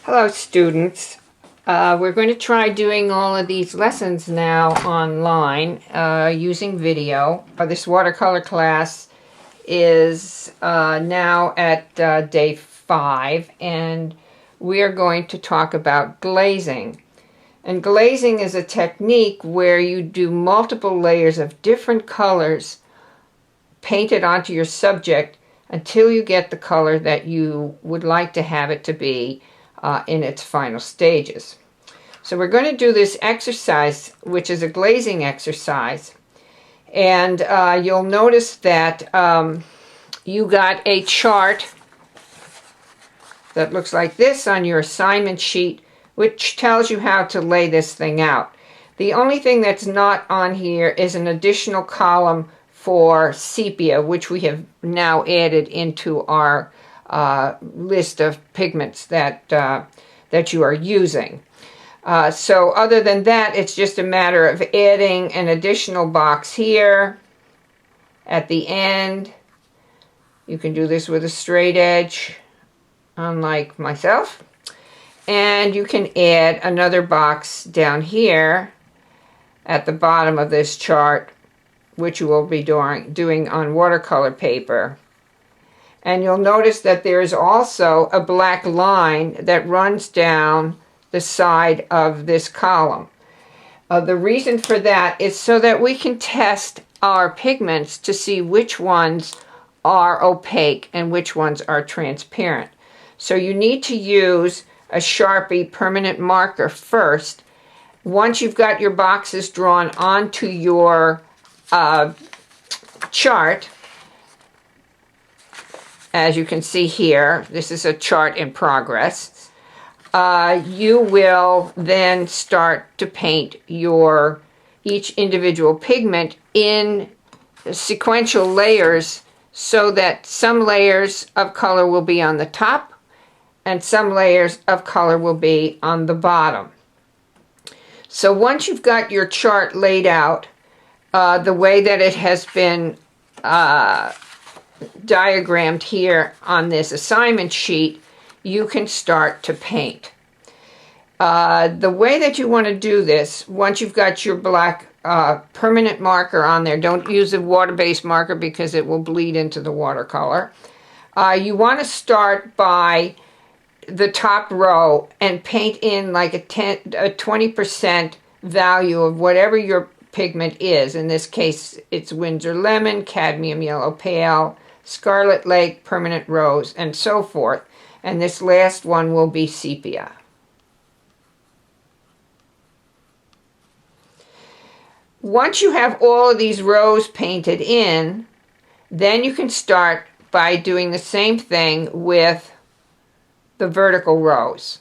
Hello students. We're going to try doing all of these lessons now online using video. This watercolor class is now at day 5, and we are going to talk about glazing. And glazing is a technique where you do multiple layers of different colors painted onto your subject until you get the color that you would like to have it to be in its final stages. So we're going to do this exercise, which is a glazing exercise, and you'll notice that you got a chart that looks like this on your assignment sheet, which tells you how to lay this thing out. The only thing that's not on here is an additional column for sepia, which we have now added into our list of pigments that that you are using. So other than that, it's just a matter of adding an additional box here at the end. You can do this with a straight edge, unlike myself. And you can add another box down here at the bottom of this chart, which you will be doing on watercolor paper. And you'll notice that there is also a black line that runs down the side of this column. The reason for that is so that we can test our pigments to see which ones are opaque and which ones are transparent. So you need to use a Sharpie permanent marker first. Once you've got your boxes drawn onto your chart, as you can see here, this is a chart in progress, you will then start to paint each individual pigment in sequential layers so that some layers of color will be on the top and some layers of color will be on the bottom. So once you've got your chart laid out the way that it has been diagrammed here on this assignment sheet, you can start to paint. The way that you want to do this, once you've got your black permanent marker on there, don't use a water-based marker because it will bleed into the watercolor. You want to start by the top row and paint in like a 20% value of whatever your pigment is. In this case, it's Windsor Lemon, Cadmium Yellow Pale, Scarlet Lake, Permanent Rose, and so forth. And this last one will be Sepia. Once you have all of these rows painted in, then you can start by doing the same thing with the vertical rows.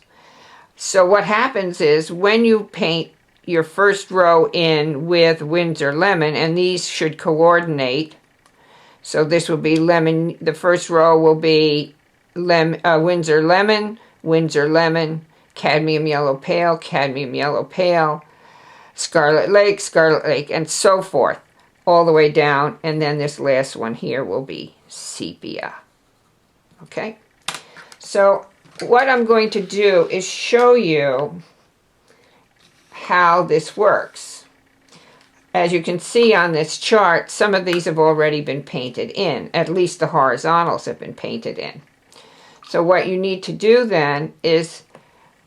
So what happens is when you paint your first row in with Windsor Lemon, and these should coordinate, so this will be lemon, the first row will be Windsor Lemon, Windsor Lemon, Cadmium Yellow Pale, Cadmium Yellow Pale, Scarlet Lake, and so forth, all the way down, and then this last one here will be Sepia. Okay? So what I'm going to do is show you how this works. As you can see on this chart, some of these have already been painted in. At least the horizontals have been painted in. So what you need to do then is,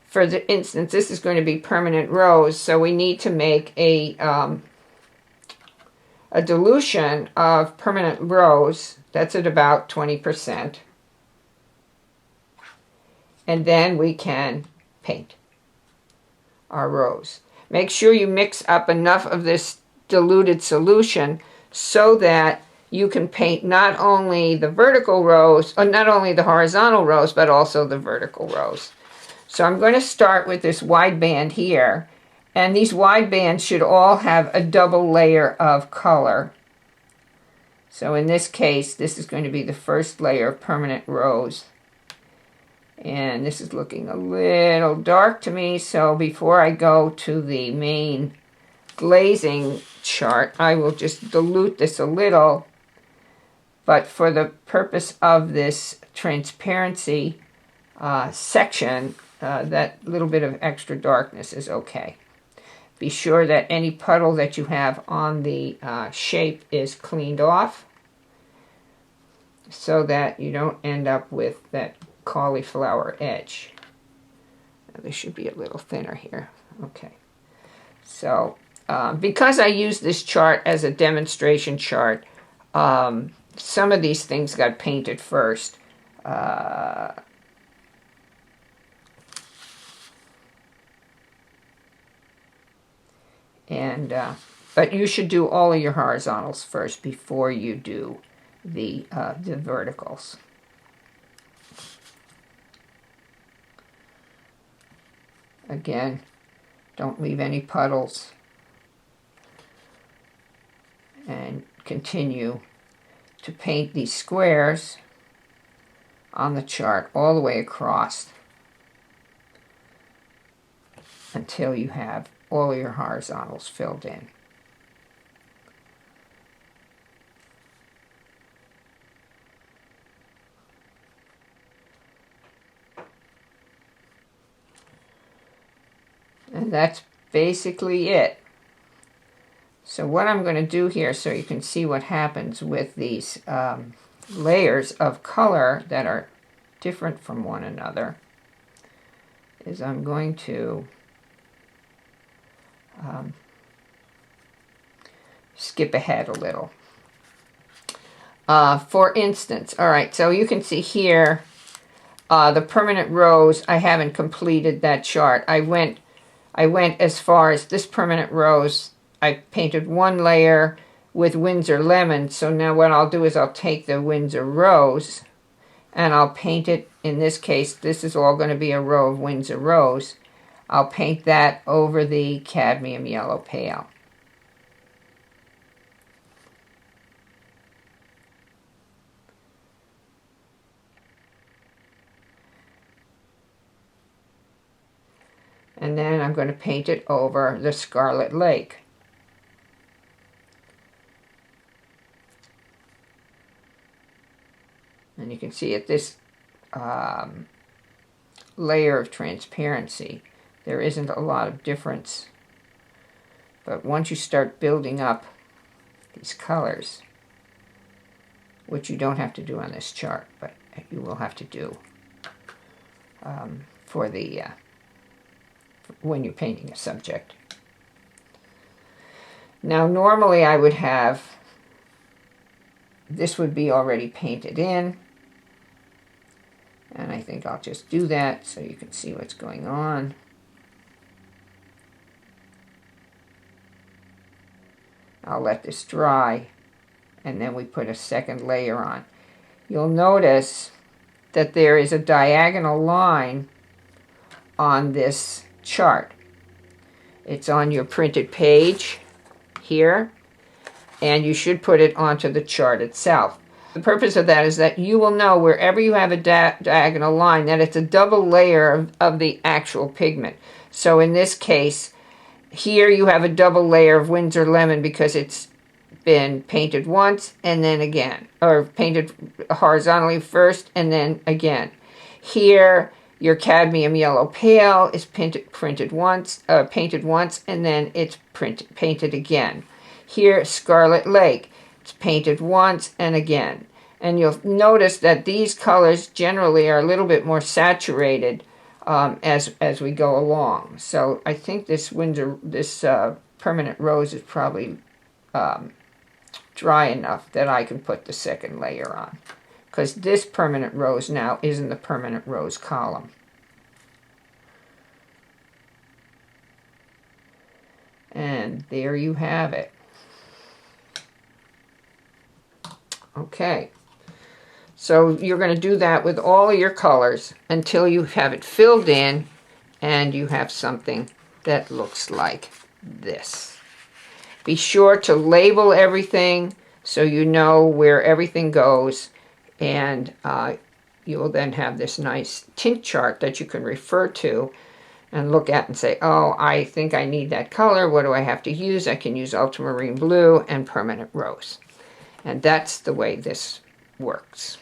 for the instance, this is going to be permanent rows, so we need to make a dilution of permanent rows. That's at about 20%. And then we can paint our rows. Make sure you mix up enough of this diluted solution so that you can paint not only the vertical rows, or not only the horizontal rows, but also the vertical rows. So I'm going to start with this wide band here, and these wide bands should all have a double layer of color. So in this case, this is going to be the first layer of permanent rows. And this is looking a little dark to me, so before I go to the main glazing chart, I will just dilute this a little. But for the purpose of this transparency section, that little bit of extra darkness is okay. Be sure that any puddle that you have on the shape is cleaned off so that you don't end up with that cauliflower edge. Now, this should be a little thinner here. Okay. So, because I used this chart as a demonstration chart, some of these things got painted first. But you should do all of your horizontals first before you do the verticals. Again, don't leave any puddles, and continue to paint these squares on the chart all the way across until you have all of your horizontals filled in. And that's basically it. So what I'm going to do here, so you can see what happens with these layers of color that are different from one another, is I'm going to skip ahead a little. For instance, all right, so you can see here the permanent rose. I haven't completed that chart. I went as far as this permanent rose. I painted one layer with Windsor lemon, so now what I'll do is I'll take the Windsor rose and I'll paint it. In this case, this is all going to be a row of Windsor rose. I'll paint that over the cadmium yellow pale. And then I'm going to paint it over the Scarlet Lake. And you can see at this layer of transparency, there isn't a lot of difference. But once you start building up these colors, which you don't have to do on this chart, but you will have to do for the when you're painting a subject. Now normally I would have, this would be already painted in, and I think I'll just do that so you can see what's going on. I'll let this dry, and then we put a second layer on. You'll notice that there is a diagonal line on this chart. It's on your printed page here, and you should put it onto the chart itself. The purpose of that is that you will know wherever you have a diagonal line that it's a double layer of the actual pigment. So in this case, here you have a double layer of Windsor lemon because it's been painted once and then again, or painted horizontally first and then again. Here, your cadmium yellow pale is painted once and then it's painted again. Here, Scarlet Lake, it's painted once and again. And you'll notice that these colors generally are a little bit more saturated as we go along. So I think this permanent rose is probably dry enough that I can put the second layer on, because this permanent rose now is in the permanent rose column. And there you have it. Okay, so you're going to do that with all of your colors until you have it filled in and you have something that looks like this. Be sure to label everything so you know where everything goes, and you will then have this nice tint chart that you can refer to and look at and say, oh, I think I need that color. What do I have to use? I can use ultramarine blue and permanent rose. And that's the way this works.